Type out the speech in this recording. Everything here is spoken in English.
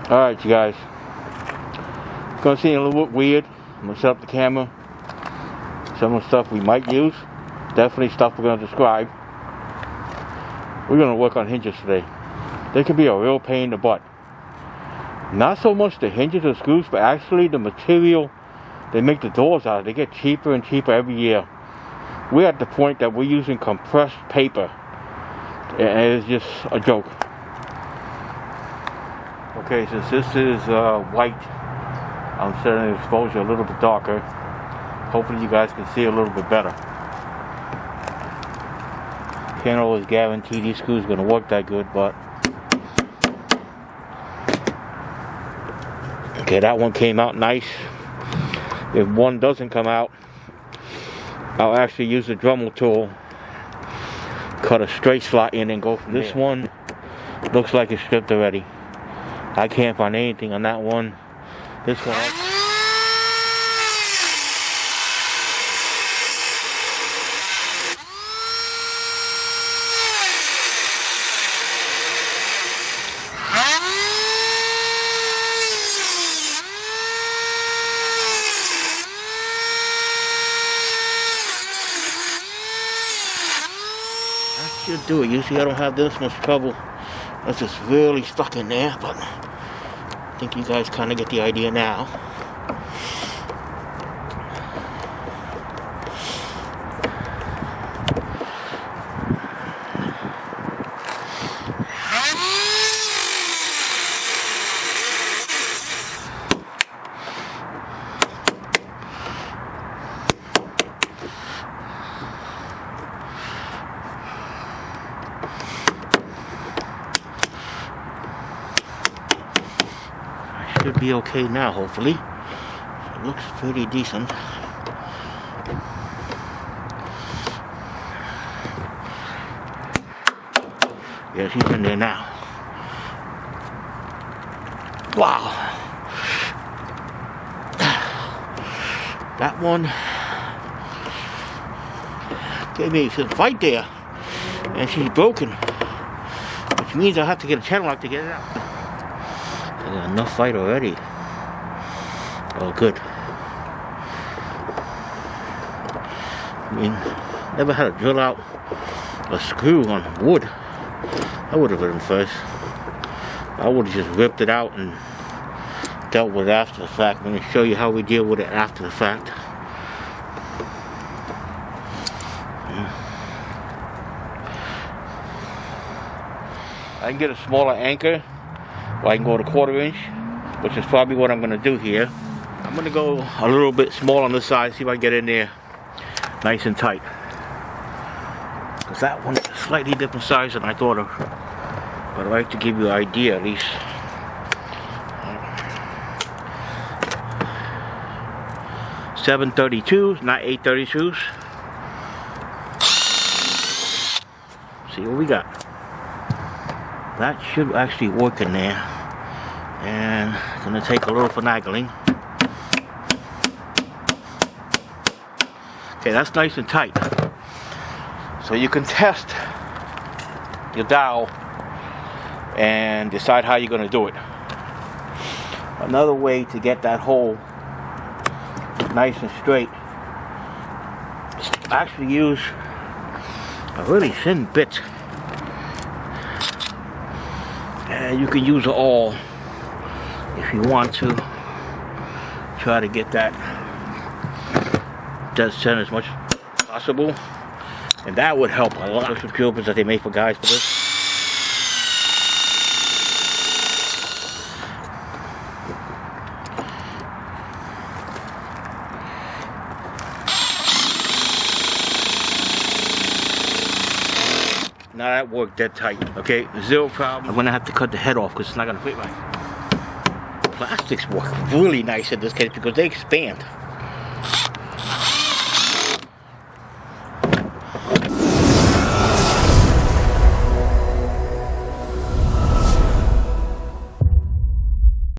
Alright, you guys. It's gonna seem a little bit weird. I'm gonna set up the camera. Some of the stuff we might use. Definitely stuff we're gonna describe. We're gonna work on hinges today. They can be a real pain in the butt. Not so much the hinges or screws, but actually the material they make the doors out of. They get cheaper and cheaper every year. We're at the point that we're using compressed paper. And it's just a joke. Okay, since this is white, I'm setting the exposure a little bit darker. Hopefully you guys can see a little bit better. Can't always guarantee these screws are going to work that good, but okay, that one came out nice. If one doesn't come out, I'll actually use the Dremel tool, cut a straight slot in and go from there. This one looks like it's stripped already. I can't find anything on that one. This one should do it. Usually I don't have this much trouble. It's just really stuck in there, but I think you guys kind of get the idea now. Should be okay now, hopefully. It looks pretty decent. Yeah, she's in there now. Wow. That one gave me some fight there. And she's broken. Which means I have to get a channel lock to get it out. I got enough fight already. Oh, good. I mean, never had to drill out a screw on wood. I would have been first. I would have just ripped it out and dealt with it after the fact. I'm going to show you how we deal with it after the fact. I can get a smaller anchor. Or I can go to 1/4 inch, which is probably what I'm going to do here. I'm going to go a little bit small on this side, see if I can get in there nice and tight. Because that one is a slightly different size than I thought of. But I'd like to give you an idea at least. .732s, not 832s. See what we got. That should actually work in there. And it's going to take a little finagling. Okay, that's nice and tight. So you can test your dowel and decide how you're going to do it. Another way to get that hole nice and straight is to actually use a really thin bit. And you can use it all if you want to try to get that dead center as much as possible, and that would help a lot. There's some cubes that they make for guys for this. Now that worked dead tight. Okay, zero problem. I'm gonna have to cut the head off because it's not gonna fit right. Plastics work really nice in this case because they expand.